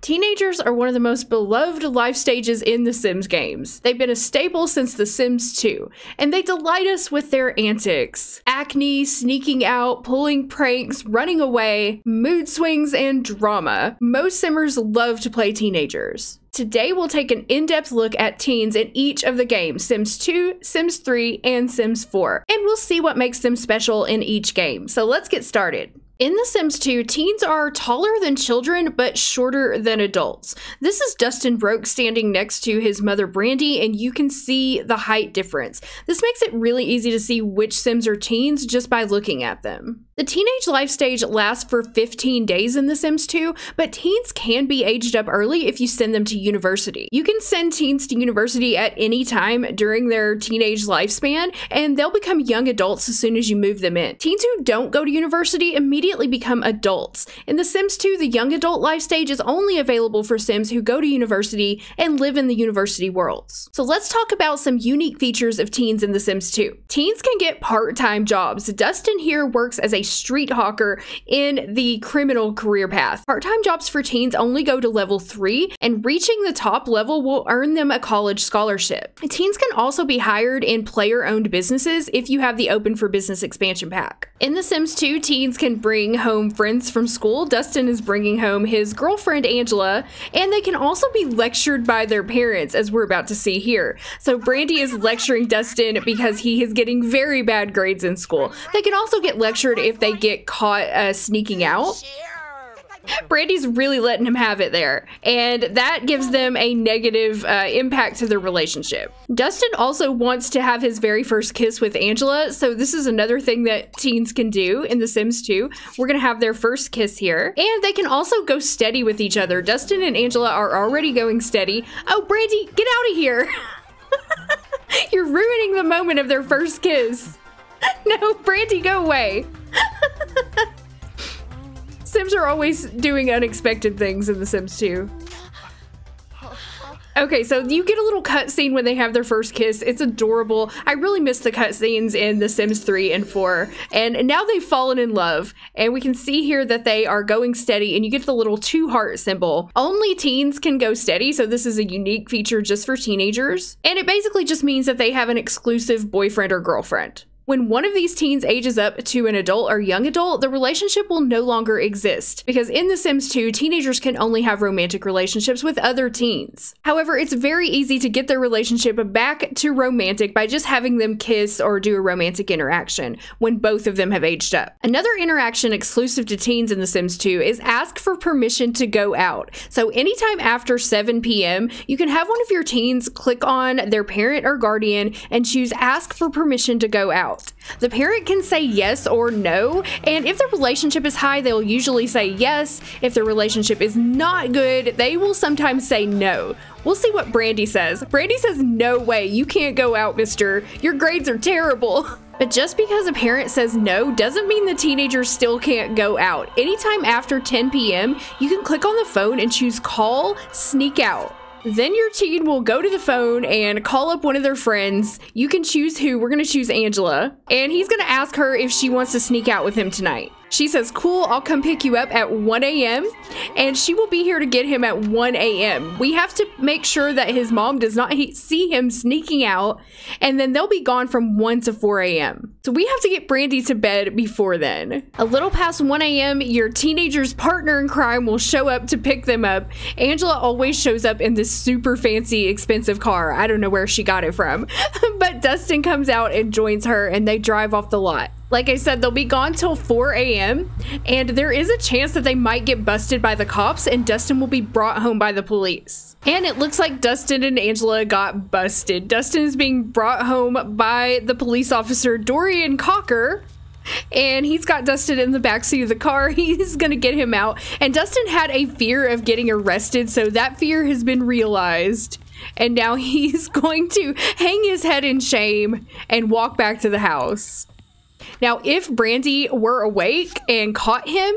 Teenagers are one of the most beloved life stages in the Sims games. They've been a staple since The Sims 2, and they delight us with their antics. Acne, sneaking out, pulling pranks, running away, mood swings, and drama. Most Simmers love to play teenagers. Today we'll take an in-depth look at teens in each of the games, Sims 2, Sims 3, and Sims 4, and we'll see what makes them special in each game. So let's get started. In The Sims 2, teens are taller than children, but shorter than adults. This is Dustin Broke standing next to his mother Brandy, and you can see the height difference. This makes it really easy to see which Sims are teens just by looking at them. The teenage life stage lasts for 15 days in The Sims 2, but teens can be aged up early if you send them to university. You can send teens to university at any time during their teenage lifespan, and they'll become young adults as soon as you move them in. Teens who don't go to university immediately become adults. In The Sims 2, the young adult life stage is only available for Sims who go to university and live in the university worlds. So let's talk about some unique features of teens in The Sims 2. Teens can get part-time jobs. Dustin here works as a street hawker in the criminal career path. Part-time jobs for teens only go to level 3, and reaching the top level will earn them a college scholarship. Teens can also be hired in player-owned businesses if you have the Open for Business expansion pack. In The Sims 2, teens can bring home friends from school. Dustin is bringing home his girlfriend Angela, and they can also be lectured by their parents, as we're about to see here. So Brandy is lecturing Dustin because he is getting very bad grades in school. They can also get lectured if they get caught sneaking out. Brandy's really letting him have it there, and that gives them a negative impact to their relationship. Dustin also wants to have his very first kiss with Angela, so this is another thing that teens can do in The Sims 2. We're gonna have their first kiss here, and they can also go steady with each other. Dustin and Angela are already going steady. Oh, Brandy, get out of here! You're ruining the moment of their first kiss. No, Brandy, go away. Sims are always doing unexpected things in The Sims 2. Okay, so you get a little cutscene when they have their first kiss. It's adorable. I really miss the cutscenes in The Sims 3 and 4. And now they've fallen in love. And we can see here that they are going steady, and you get the little 2 heart symbol. Only teens can go steady, so this is a unique feature just for teenagers. And it basically just means that they have an exclusive boyfriend or girlfriend. When one of these teens ages up to an adult or young adult, the relationship will no longer exist, because in The Sims 2, teenagers can only have romantic relationships with other teens. However, it's very easy to get their relationship back to romantic by just having them kiss or do a romantic interaction when both of them have aged up. Another interaction exclusive to teens in The Sims 2 is ask for permission to go out. So anytime after 7 p.m., you can have one of your teens click on their parent or guardian and choose ask for permission to go out. The parent can say yes or no, and if the relationship is high, they'll usually say yes. If the relationship is not good, they will sometimes say no. We'll see what Brandy says. Brandy says, no way, you can't go out, mister. Your grades are terrible. But just because a parent says no doesn't mean the teenagers still can't go out. Anytime after 10 p.m., you can click on the phone and choose call, sneak out. Then your teen will go to the phone and call up one of their friends. You can choose who. We're going to choose Angela. And he's going to ask her if she wants to sneak out with him tonight. She says, cool, I'll come pick you up at 1 a.m. and she will be here to get him at 1 a.m. We have to make sure that his mom does not see him sneaking out, and then they'll be gone from 1 to 4 a.m. So we have to get Brandy to bed before then. A little past 1 a.m., your teenager's partner in crime will show up to pick them up. Angela always shows up in this super fancy, expensive car. I don't know where she got it from. But Dustin comes out and joins her, and they drive off the lot. Like I said, they'll be gone till 4 a.m. and there is a chance that they might get busted by the cops, and Dustin will be brought home by the police. And it looks like Dustin and Angela got busted. Dustin is being brought home by the police officer, Dorian Cocker, and he's got Dustin in the backseat of the car. He's gonna get him out. And Dustin had a fear of getting arrested, so that fear has been realized. And now he's going to hang his head in shame and walk back to the house. Now, if Brandy were awake and caught him,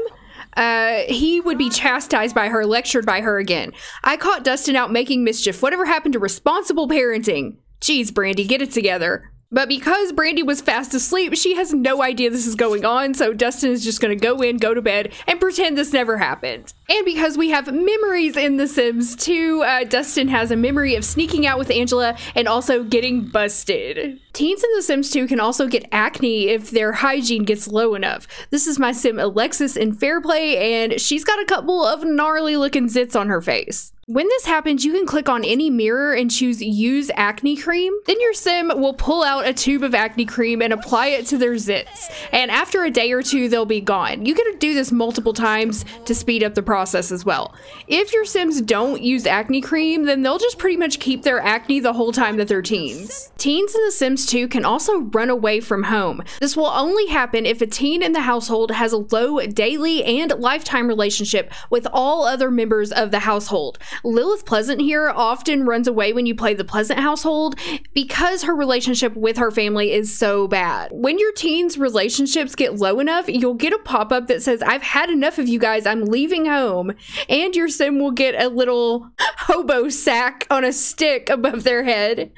he would be chastised by her, lectured by her again. I caught Dustin out making mischief. Whatever happened to responsible parenting? Geez, Brandy, get it together. But because Brandy was fast asleep, she has no idea this is going on, so Dustin is just gonna go in, go to bed, and pretend this never happened. And because we have memories in The Sims 2, Dustin has a memory of sneaking out with Angela and also getting busted. Teens in The Sims 2 can also get acne if their hygiene gets low enough. This is my sim Alexis in Fairplay, and she's got a couple of gnarly looking zits on her face. When this happens, you can click on any mirror and choose use acne cream. Then your sim will pull out a tube of acne cream and apply it to their zits. And after a day or two, they'll be gone. You can do this multiple times to speed up the process as well. If your sims don't use acne cream, then they'll just pretty much keep their acne the whole time that they're teens. Teens in The Sims 2 can also run away from home. This will only happen if a teen in the household has a low daily and lifetime relationship with all other members of the household. Lilith Pleasant here often runs away when you play the Pleasant household because her relationship with her family is so bad. When your teen's relationships get low enough, you'll get a pop-up that says, "I've had enough of you guys, I'm leaving home." And your sim will get a little hobo sack on a stick above their head.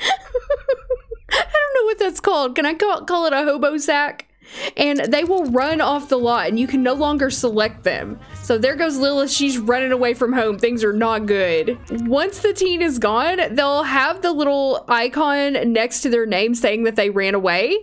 I don't know what that's called. Can I call it a hobo sack? And they will run off the lot and you can no longer select them. So there goes Lilith, she's running away from home. Things are not good. Once the teen is gone, they'll have the little icon next to their name saying that they ran away.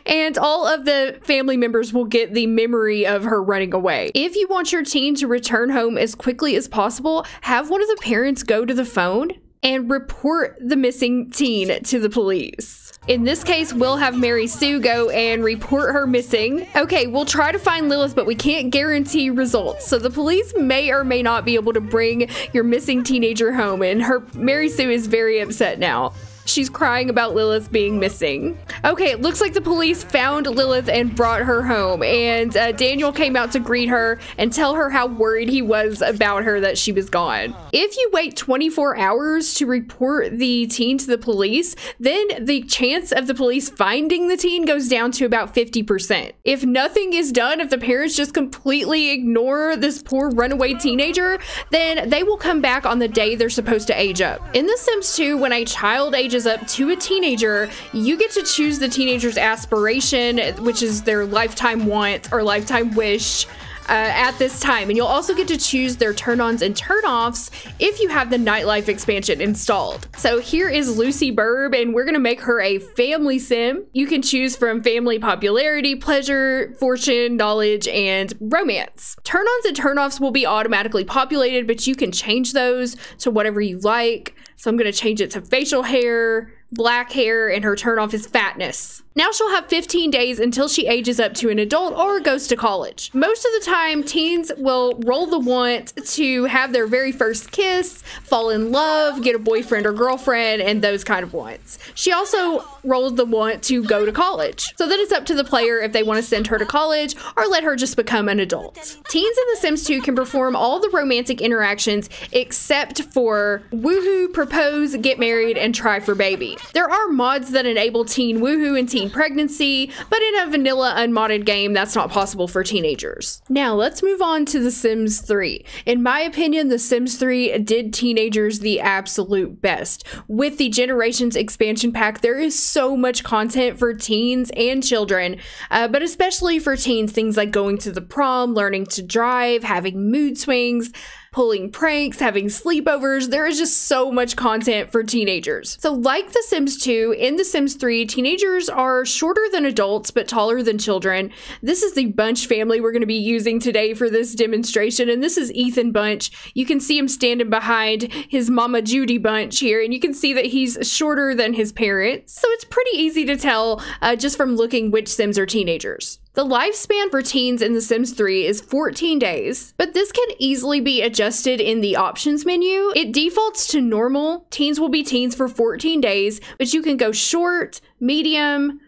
And all of the family members will get the memory of her running away. If you want your teen to return home as quickly as possible, have one of the parents go to the phone and report the missing teen to the police. In this case, we'll have Mary Sue go and report her missing. Okay, we'll try to find Lilith, but we can't guarantee results. So the police may or may not be able to bring your missing teenager home, and Mary Sue is very upset now. She's crying about Lilith being missing. Okay, it looks like the police found Lilith and brought her home, and Daniel came out to greet her and tell her how worried he was about her that she was gone. If you wait 24 hours to report the teen to the police, then the chance of the police finding the teen goes down to about 50%. If nothing is done, if the parents just completely ignore this poor runaway teenager, then they will come back on the day they're supposed to age up. In The Sims 2, when a child ages up to a teenager, you get to choose the teenager's aspiration, which is their lifetime want or lifetime wish at this time. And you'll also get to choose their turn-ons and turn-offs if you have the nightlife expansion installed. So here is Lucy Burb, and we're gonna make her a family sim. You can choose from family popularity, pleasure, fortune, knowledge, and romance. Turn-ons and turn-offs will be automatically populated, but you can change those to whatever you like. So I'm gonna change it to facial hair, black hair, and her turn-off is fatness. Now she'll have 15 days until she ages up to an adult or goes to college. Most of the time, teens will roll the want to have their very first kiss, fall in love, get a boyfriend or girlfriend, and those kind of wants. She also rolls the want to go to college. So then it's up to the player if they want to send her to college or let her just become an adult. Teens in The Sims 2 can perform all the romantic interactions except for woohoo, propose, get married, and try for baby. There are mods that enable teen woohoo and teen pregnancy, but in a vanilla unmodded game, that's not possible for teenagers. Now let's move on to The Sims 3. In my opinion, The Sims 3 did teenagers the absolute best. With the Generations expansion pack, there is so much content for teens and children, but especially for teens, things like going to the prom, learning to drive, having mood swings, pulling pranks, having sleepovers. There is just so much content for teenagers. So like The Sims 2, in The Sims 3, teenagers are shorter than adults but taller than children. This is the Bunch family we're going to be using today for this demonstration, and this is Ethan Bunch. You can see him standing behind his Mama Judy Bunch here, and you can see that he's shorter than his parents. So it's pretty easy to tell just from looking which Sims are teenagers. The lifespan for teens in The Sims 3 is 14 days, but this can easily be adjusted in the options menu. It defaults to normal. Teens will be teens for 14 days, but you can go short, medium,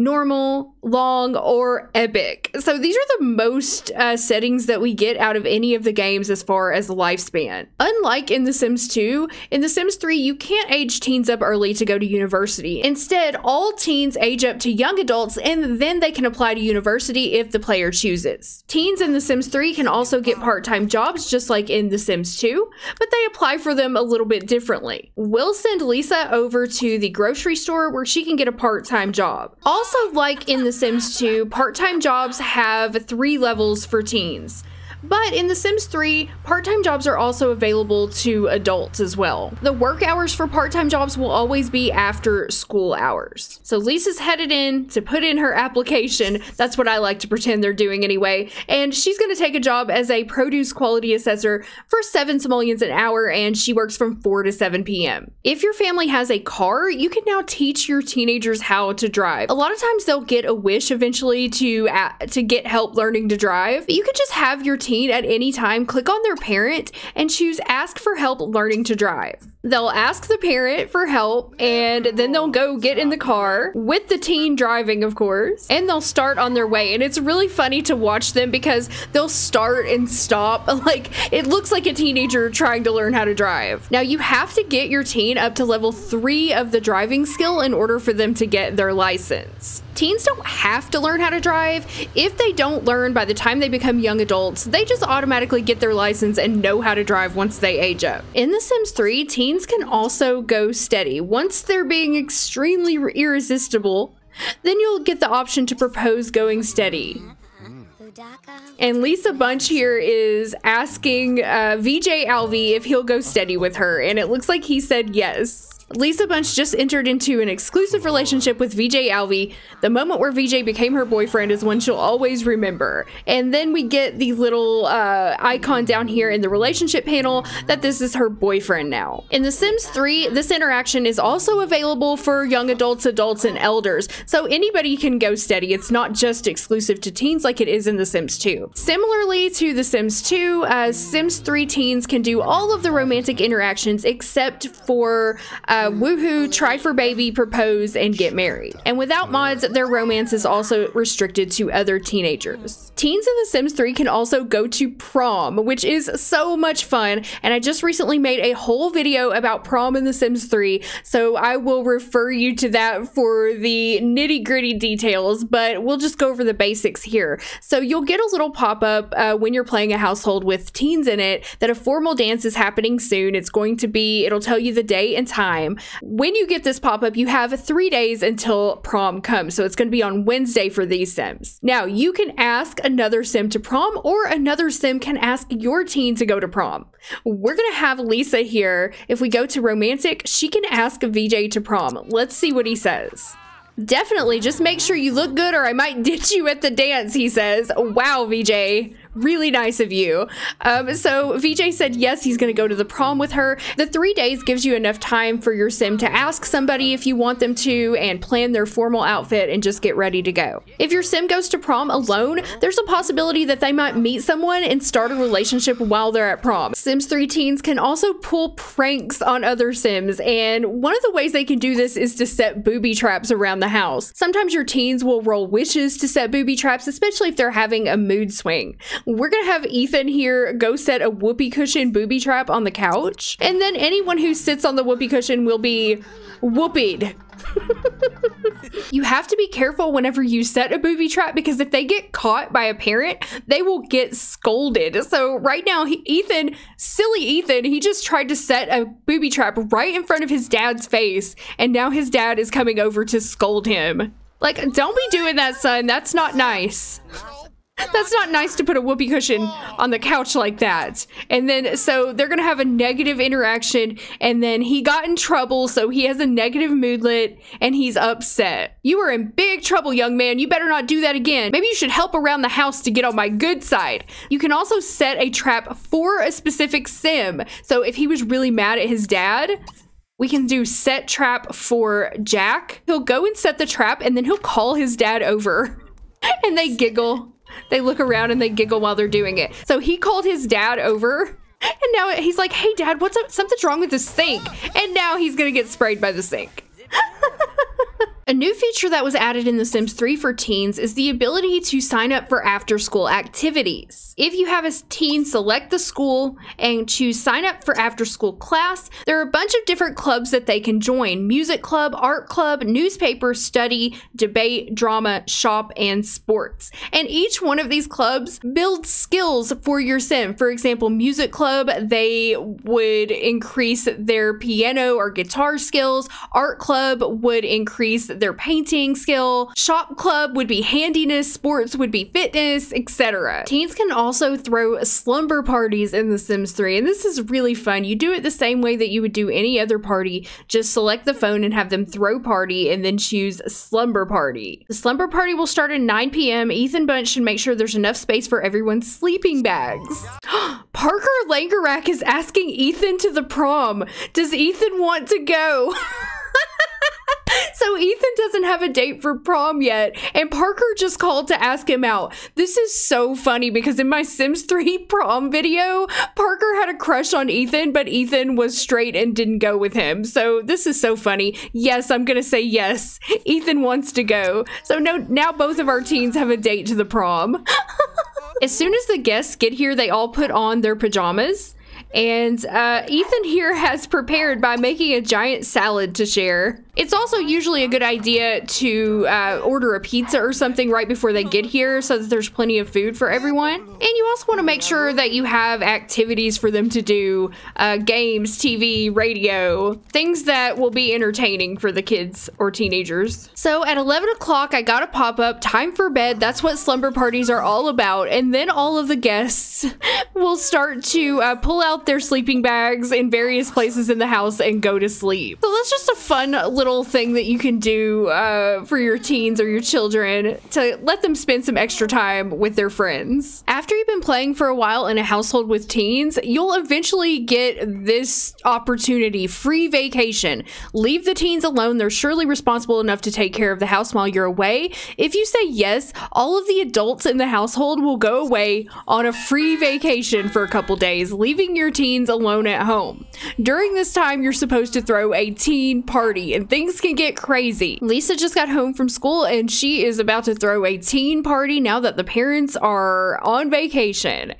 normal, long, or epic. So these are the most settings that we get out of any of the games as far as lifespan. Unlike in The Sims 2, in The Sims 3, you can't age teens up early to go to university. Instead, all teens age up to young adults and then they can apply to university if the player chooses. Teens in The Sims 3 can also get part-time jobs just like in The Sims 2, but they apply for them a little bit differently. We'll send Lisa over to the grocery store where she can get a part-time job. Also, like in The Sims 2, part-time jobs have 3 levels for teens. But in The Sims 3, part-time jobs are also available to adults as well. The work hours for part-time jobs will always be after school hours. So Lisa's headed in to put in her application. That's what I like to pretend they're doing anyway. And she's going to take a job as a produce quality assessor for 7 simoleons an hour, and she works from 4 to 7 p.m. If your family has a car, you can now teach your teenagers how to drive. A lot of times they'll get a wish eventually to get help learning to drive. But you can just have your teen at any time click on their parent and choose ask for help learning to drive. They'll ask the parent for help and then they'll go get in the car with the teen driving, of course, and they'll start on their way. And it's really funny to watch them because they'll start and stop. Like, it looks like a teenager trying to learn how to drive. Now, you have to get your teen up to level 3 of the driving skill in order for them to get their license. Teens don't have to learn how to drive. If they don't learn by the time they become young adults, they just automatically get their license and know how to drive once they age up. In The Sims 3, teens can also go steady. Once they're being extremely irresistible, then you'll get the option to propose going steady. And Lisa Bunch here is asking VJ Alvey if he'll go steady with her, and it looks like he said yes. Lisa Bunch just entered into an exclusive relationship with VJ Alvey. The moment where VJ became her boyfriend is one she'll always remember. And then we get the little icon down here in the relationship panel that this is her boyfriend now. In The Sims 3, this interaction is also available for young adults, adults, and elders. So anybody can go steady. It's not just exclusive to teens like it is in The Sims 2. Similarly to The Sims 2, Sims 3 teens can do all of the romantic interactions except for woohoo, try for baby, propose, and get married. And without mods, their romance is also restricted to other teenagers. Teens in The Sims 3 can also go to prom, which is so much fun. And I just recently made a whole video about prom in The Sims 3, so I will refer you to that for the nitty-gritty details, but we'll just go over the basics here. So you'll get a little pop-up when you're playing a household with teens in it that a formal dance is happening soon. It'll tell you the day and time. When you get this pop-up, you have 3 days until prom comes. So it's going to be on Wednesday for these Sims. Now, you can ask another Sim to prom, or another Sim can ask your teen to go to prom. We're going to have Lisa here. If we go to romantic, she can ask VJ to prom. Let's see what he says. Definitely, just make sure you look good or I might ditch you at the dance, he says. Wow, VJ. Really nice of you. So VJ said yes, he's going to go to the prom with her. The 3 days gives you enough time for your Sim to ask somebody if you want them to and plan their formal outfit and just get ready to go. If your Sim goes to prom alone, there's a possibility that they might meet someone and start a relationship while they're at prom. Sims 3 teens can also pull pranks on other Sims, and one of the ways they can do this is to set booby traps around the house. Sometimes your teens will roll wishes to set booby traps, especially if they're having a mood swing. We're gonna have Ethan here go set a whoopee cushion booby trap on the couch, and then anyone who sits on the whoopee cushion will be whoopied. You have to be careful whenever you set a booby trap, because if they get caught by a parent, they will get scolded. So right now, silly Ethan, he just tried to set a booby trap right in front of his dad's face, and now his dad is coming over to scold him. Like, don't be doing that, son. That's not nice. That's not nice to put a whoopee cushion on the couch like that. And then, so they're gonna have a negative interaction, and then he got in trouble, so he has a negative moodlet, and he's upset. You are in big trouble, young man. You better not do that again. Maybe you should help around the house to get on my good side. You can also set a trap for a specific Sim. So if he was really mad at his dad, we can do set trap for Jack. He'll go and set the trap, and then he'll call his dad over, and they giggle. They look around and they giggle while they're doing it. So he called his dad over, and now he's like, hey dad, what's up? Something's wrong with the sink. And now he's gonna get sprayed by the sink. A new feature that was added in The Sims 3 for teens is the ability to sign up for after-school activities. If you have a teen select the school and choose sign up for after-school class, there are a bunch of different clubs that they can join: music club, art club, newspaper, study, debate, drama, shop, and sports. And each one of these clubs builds skills for your sim. For example, music club, they would increase their piano or guitar skills. Art club would increase their painting skill. Shop club would be handiness. Sports would be fitness, etc. Teens can also throw slumber parties in The Sims 3, and this is really fun. You do it the same way that you would do any other party. Just select the phone and have them throw party and then choose slumber party. The slumber party will start at 9 p.m. Ethan Bunch should make sure there's enough space for everyone's sleeping bags. Parker Langerak is asking Ethan to the prom. Does Ethan want to go? So Ethan doesn't have a date for prom yet, and Parker just called to ask him out. This is so funny because in my Sims 3 prom video, Parker had a crush on Ethan, but Ethan was straight and didn't go with him. So this is so funny. Yes, I'm gonna say yes. Ethan wants to go. So now both of our teens have a date to the prom. As soon as the guests get here, they all put on their pajamas. And Ethan here has prepared by making a giant salad to share. It's also usually a good idea to order a pizza or something right before they get here so that there's plenty of food for everyone. And you also want to make sure that you have activities for them to do, games, TV, radio, things that will be entertaining for the kids or teenagers. So at 11 o'clock, I got a pop-up, time for bed. That's what slumber parties are all about. And then all of the guests will start to pull out their sleeping bags in various places in the house and go to sleep. So that's just a fun little thing that you can do for your teens or your children to let them spend some extra time with their friends. After you've been playing for a while in a household with teens, you'll eventually get this opportunity: free vacation. Leave the teens alone. They're surely responsible enough to take care of the house while you're away. If you say yes, all of the adults in the household will go away on a free vacation for a couple days, leaving your teens alone at home. During this time, you're supposed to throw a teen party, and things can get crazy. Lisa just got home from school and she is about to throw a teen party now that the parents are on vacation.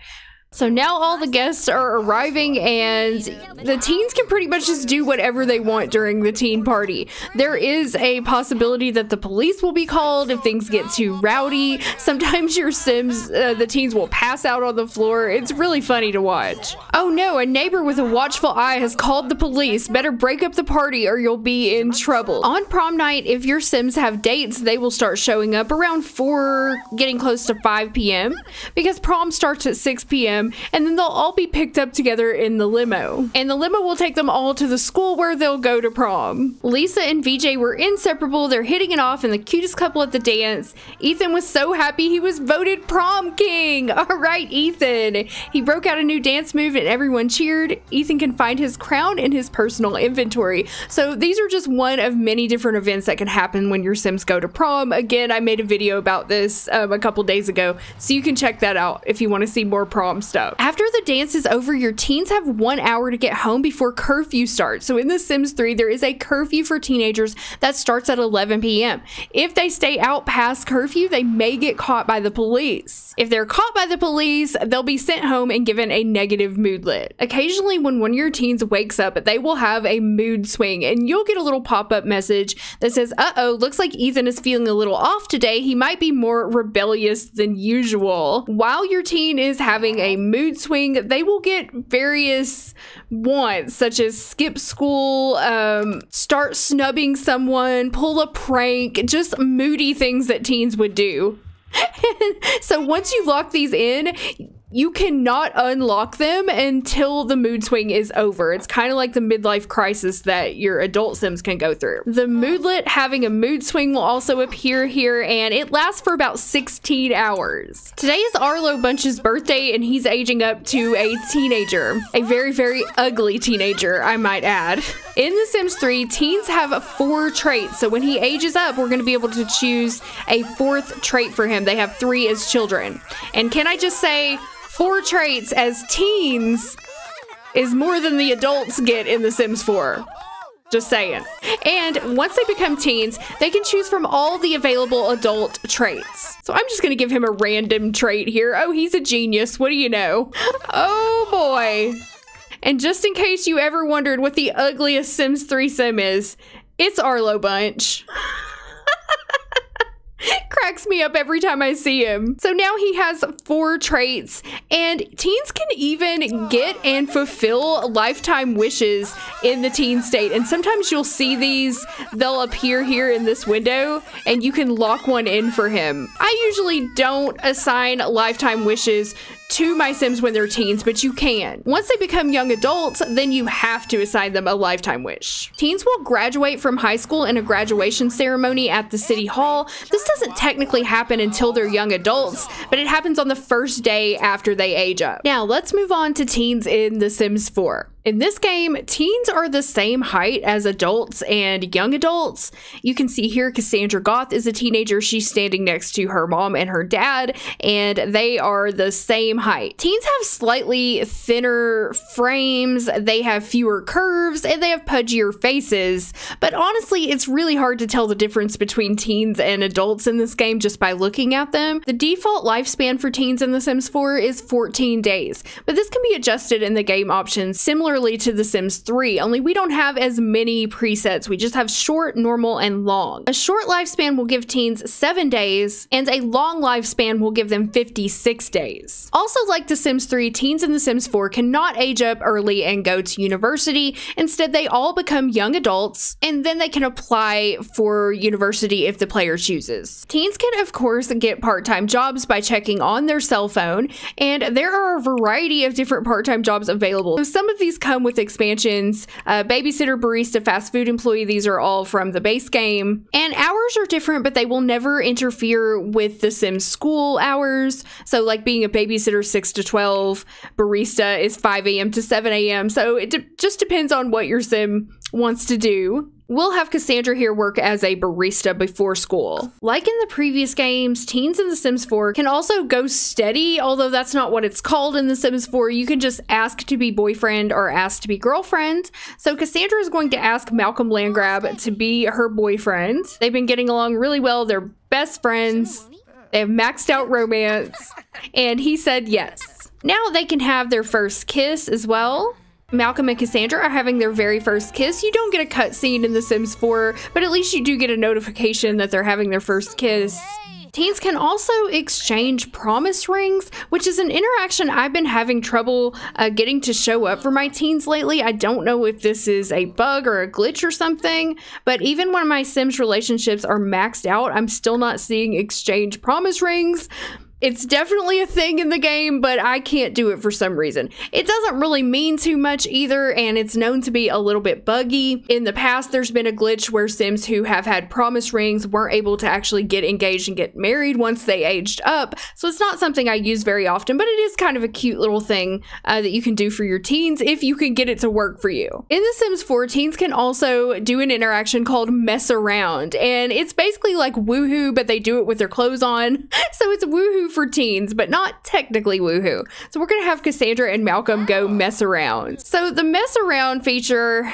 So now all the guests are arriving and the teens can pretty much just do whatever they want during the teen party. There is a possibility that the police will be called if things get too rowdy. Sometimes your Sims, the teens will pass out on the floor. It's really funny to watch. Oh no, a neighbor with a watchful eye has called the police. Better break up the party or you'll be in trouble. On prom night, if your Sims have dates, they will start showing up around 4, getting close to 5 p.m. because prom starts at 6 p.m. and then they'll all be picked up together in the limo. And the limo will take them all to the school where they'll go to prom. Lisa and VJ were inseparable. They're hitting it off and the cutest couple at the dance. Ethan was so happy he was voted prom king. All right, Ethan. He broke out a new dance move and everyone cheered. Ethan can find his crown in his personal inventory. So these are just one of many different events that can happen when your Sims go to prom. Again, I made a video about this a couple days ago, so you can check that out if you want to see more prom stuff. After the dance is over, your teens have 1 hour to get home before curfew starts. So in The Sims 3, there is a curfew for teenagers that starts at 11 p.m. If they stay out past curfew, they may get caught by the police. If they're caught by the police, they'll be sent home and given a negative moodlet. Occasionally, when one of your teens wakes up, they will have a mood swing and you'll get a little pop-up message that says, uh-oh, looks like Ethan is feeling a little off today. He might be more rebellious than usual. While your teen is having a mood swing, they will get various wants such as skip school, start snubbing someone, pull a prank, just moody things that teens would do. So once you lock these in, you cannot unlock them until the mood swing is over. It's kind of like the midlife crisis that your adult Sims can go through. The moodlet having a mood swing will also appear here, and it lasts for about 16 hours. Today is Arlo Bunch's birthday, and he's aging up to a teenager. A very, very ugly teenager, I might add. In The Sims 3, teens have 4 traits, so when he ages up, we're going to be able to choose a 4th trait for him. They have 3 as children. And can I just say, 4 traits as teens is more than the adults get in The Sims 4. Just saying. And once they become teens, they can choose from all the available adult traits. So I'm just gonna give him a random trait here. Oh, he's a genius. What do you know? Oh boy. And just in case you ever wondered what the ugliest Sims 3 sim is, it's Arlo Bunch. Cracks me up every time I see him. So now he has 4 traits, and teens can even get and fulfill lifetime wishes in the teen state. And sometimes you'll see these, they'll appear here in this window, and you can lock one in for him. I usually don't assign lifetime wishes to my Sims when they're teens, but you can. Once they become young adults, then you have to assign them a lifetime wish. Teens will graduate from high school in a graduation ceremony at the city hall. This doesn't technically happen until they're young adults, but it happens on the first day after they age up. Now let's move on to teens in The Sims 4. In this game, teens are the same height as adults and young adults. You can see here Cassandra Goth is a teenager. She's standing next to her mom and her dad, and they are the same height. Teens have slightly thinner frames, they have fewer curves, and they have pudgier faces. But honestly, it's really hard to tell the difference between teens and adults in this game just by looking at them. The default lifespan for teens in The Sims 4 is 14 days, but this can be adjusted in the game options similarly to The Sims 3, only we don't have as many presets. We just have short, normal, and long. A short lifespan will give teens 7 days, and a long lifespan will give them 56 days. Also, like The Sims 3, teens in The Sims 4 cannot age up early and go to university. Instead, they all become young adults, and then they can apply for university if the player chooses. Teens can, of course, get part-time jobs by checking on their cell phone, and there are a variety of different part-time jobs available. So some of these come with expansions, babysitter, barista, fast food employee, these are all from the base game. And hours are different, but they will never interfere with The Sims school hours. So like being a babysitter 6 to 12, barista is 5 a.m. to 7 a.m. So it just depends on what your Sim wants to do. We'll have Cassandra here work as a barista before school. Like in the previous games, teens in The Sims 4 can also go steady, although that's not what it's called in The Sims 4. You can just ask to be boyfriend or ask to be girlfriend. So Cassandra is going to ask Malcolm Landgrab to be her boyfriend. They've been getting along really well. They're best friends. They have maxed out romance, and he said yes. Now they can have their first kiss as well. Malcolm and Cassandra are having their very first kiss. You don't get a cutscene in The Sims 4, but at least you do get a notification that they're having their first kiss. Teens can also exchange promise rings, which is an interaction I've been having trouble getting to show up for my teens lately. I don't know if this is a bug or a glitch or something, but even when my Sims relationships are maxed out, I'm still not seeing exchange promise rings. It's definitely a thing in the game, but I can't do it for some reason. It doesn't really mean too much either, and it's known to be a little bit buggy. In the past, there's been a glitch where Sims who have had promise rings weren't able to actually get engaged and get married once they aged up, so it's not something I use very often, but it is kind of a cute little thing that you can do for your teens if you can get it to work for you. In The Sims 4, teens can also do an interaction called Mess Around, and it's basically like Woohoo, but they do it with their clothes on. So it's Woohoo for teens, but not technically Woohoo. So we're gonna have Cassandra and Malcolm go mess around. So the mess around feature,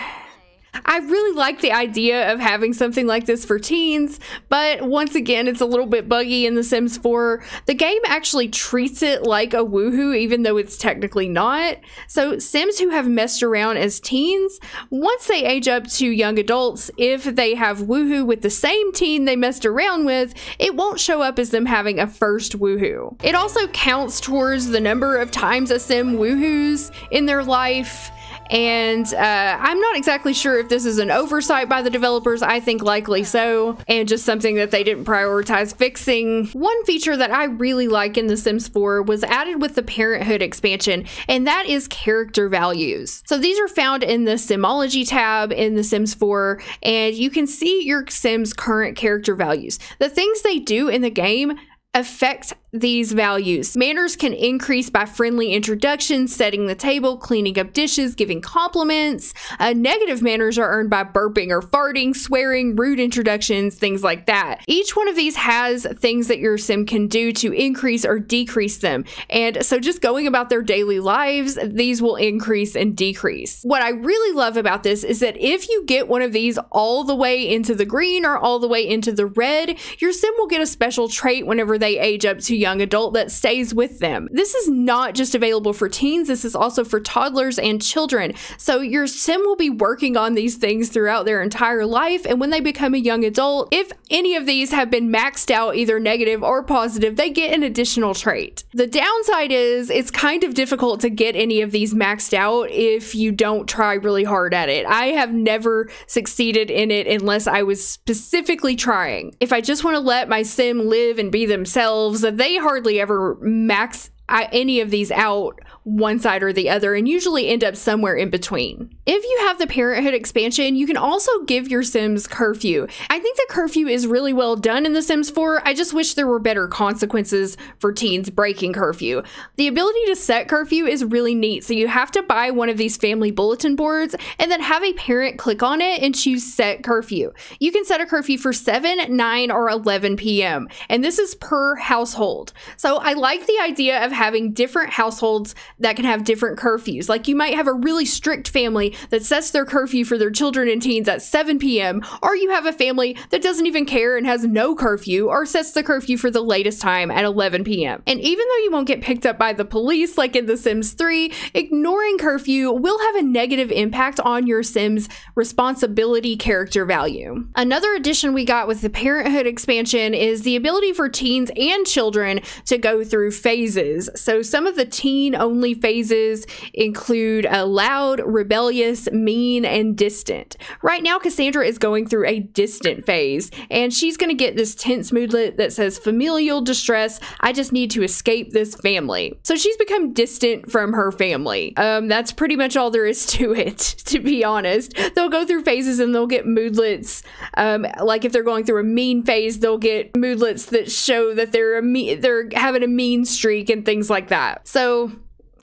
I really like the idea of having something like this for teens, but once again, it's a little bit buggy in The Sims 4. The game actually treats it like a Woohoo, even though it's technically not. So Sims who have messed around as teens, once they age up to young adults, if they have Woohoo with the same teen they messed around with, it won't show up as them having a first Woohoo. It also counts towards the number of times a Sim Woohoos in their life. And I'm not exactly sure if this is an oversight by the developers. I think likely so, and just something that they didn't prioritize fixing. One feature that I really like in The Sims 4 was added with the Parenthood expansion, and that is character values. So these are found in the Simology tab in The Sims 4, and you can see your Sim's current character values. The things they do in the game affect these values. Manners can increase by friendly introductions, setting the table, cleaning up dishes, giving compliments. Negative manners are earned by burping or farting, swearing, rude introductions, things like that. Each one of these has things that your sim can do to increase or decrease them. And so just going about their daily lives, these will increase and decrease. What I really love about this is that if you get one of these all the way into the green or all the way into the red, your sim will get a special trait whenever they age up to young adult that stays with them. This is not just available for teens, this is also for toddlers and children. So your sim will be working on these things throughout their entire life, and when they become a young adult, if any of these have been maxed out, either negative or positive, they get an additional trait. The downside is it's kind of difficult to get any of these maxed out if you don't try really hard at it. I have never succeeded in it unless I was specifically trying. If I just want to let my sim live and be themselves, they hardly ever max any of these out one side or the other, and usually end up somewhere in between. If you have the Parenthood expansion, you can also give your Sims curfew. I think the curfew is really well done in The Sims 4. I just wish there were better consequences for teens breaking curfew. The ability to set curfew is really neat. So you have to buy one of these family bulletin boards and then have a parent click on it and choose set curfew. You can set a curfew for 7, 9, or 11 p.m. and this is per household. So I like the idea of having different households that can have different curfews. Like you might have a really strict family that sets their curfew for their children and teens at 7 p.m. or you have a family that doesn't even care and has no curfew or sets the curfew for the latest time at 11 p.m. And even though you won't get picked up by the police like in The Sims 3, ignoring curfew will have a negative impact on your Sim's responsibility character value. Another addition we got with the Parenthood expansion is the ability for teens and children to go through phases. So some of the teen-only phases include loud, rebellious, mean, and distant. Right now, Cassandra is going through a distant phase, and she's going to get this tense moodlet that says familial distress. I just need to escape this family. So she's become distant from her family. That's pretty much all there is to it, to be honest. They'll go through phases and they'll get moodlets. Like if they're going through a mean phase, they'll get moodlets that show that they're having a mean streak and things like that. So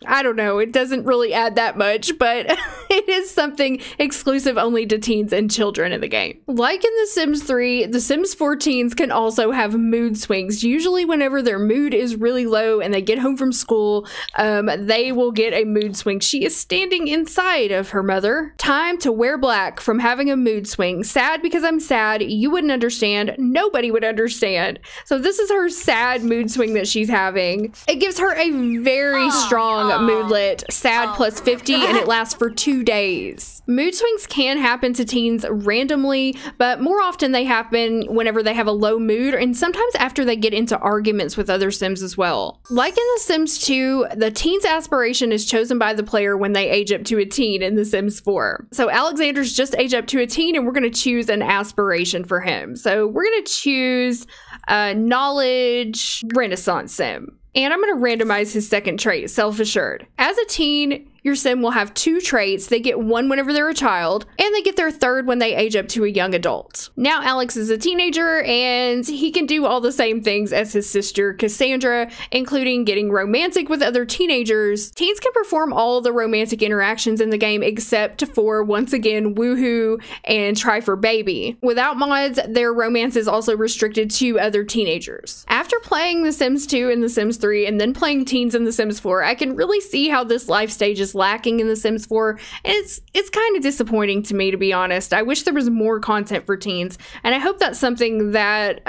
I don't know, it doesn't really add that much, but it is something exclusive only to teens and children in the game. Like in The Sims 3, The Sims 4 teens can also have mood swings. Usually whenever their mood is really low and they get home from school, they will get a mood swing. She is standing inside of her mother. Time to wear black from having a mood swing. Sad because I'm sad. You wouldn't understand. Nobody would understand. So this is her sad mood swing that she's having. It gives her a very strong moodlet, sad plus 50, and it lasts for 2 days. Mood swings can happen to teens randomly, but more often they happen whenever they have a low mood and sometimes after they get into arguments with other Sims as well. Like in The Sims 2, the teen's aspiration is chosen by the player when they age up to a teen in The Sims 4. So Alexander's just aged up to a teen and we're going to choose an aspiration for him. So we're going to choose Knowledge Renaissance Sim. And I'm going to randomize his second trait, self-assured. As a teen, your sim will have 2 traits. They get one whenever they're a child, and they get their third when they age up to a young adult. Now Alex is a teenager, and he can do all the same things as his sister Cassandra, including getting romantic with other teenagers. Teens can perform all the romantic interactions in the game except for, once again, woohoo and try for baby. Without mods, their romance is also restricted to other teenagers. After playing The Sims 2 and The Sims 3, and then playing teens in The Sims 4, I can really see how this life stage is lacking in The Sims 4, and it's kind of disappointing to me, to be honest. I wish there was more content for teens, and I hope that's something that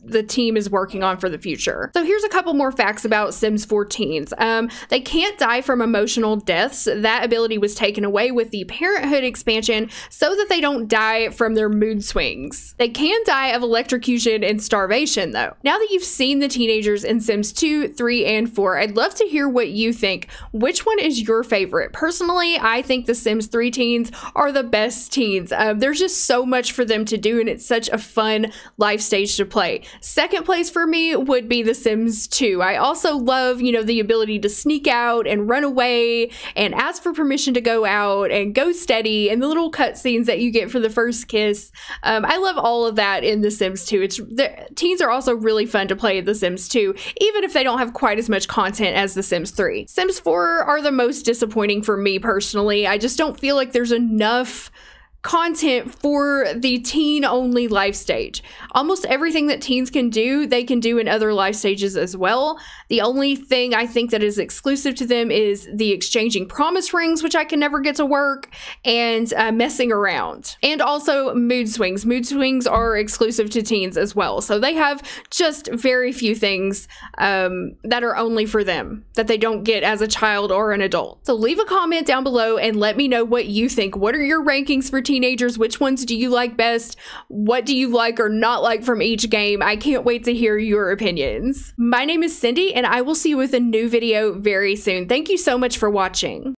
the team is working on for the future. So here's a couple more facts about Sims 4 teens. They can't die from emotional deaths. That ability was taken away with the Parenthood expansion so that they don't die from their mood swings. They can die of electrocution and starvation, though. Now that you've seen the teenagers in Sims 2, 3, and 4, I'd love to hear what you think. Which one is your favorite favorite. Personally, I think the Sims 3 teens are the best teens. There's just so much for them to do, and it's such a fun life stage to play. Second place for me would be the Sims 2. I also love, you know, the ability to sneak out and run away and ask for permission to go out and go steady, and the little cutscenes that you get for the first kiss. I love all of that in the Sims 2. The teens are also really fun to play in the Sims 2, even if they don't have quite as much content as the Sims 3. Sims 4 are the most disappointing for me personally. I just don't feel like there's enough content for the teen only life stage. Almost everything that teens can do, they can do in other life stages as well. The only thing I think that is exclusive to them is the exchanging promise rings, which I can never get to work, and messing around. And also mood swings. Mood swings are exclusive to teens as well. So they have just very few things that are only for them, that they don't get as a child or an adult. So leave a comment down below and let me know what you think. What are your rankings for teenagers? Which ones do you like best? What do you like or not like from each game? I can't wait to hear your opinions. My name is Cindy, and I will see you with a new video very soon. Thank you so much for watching.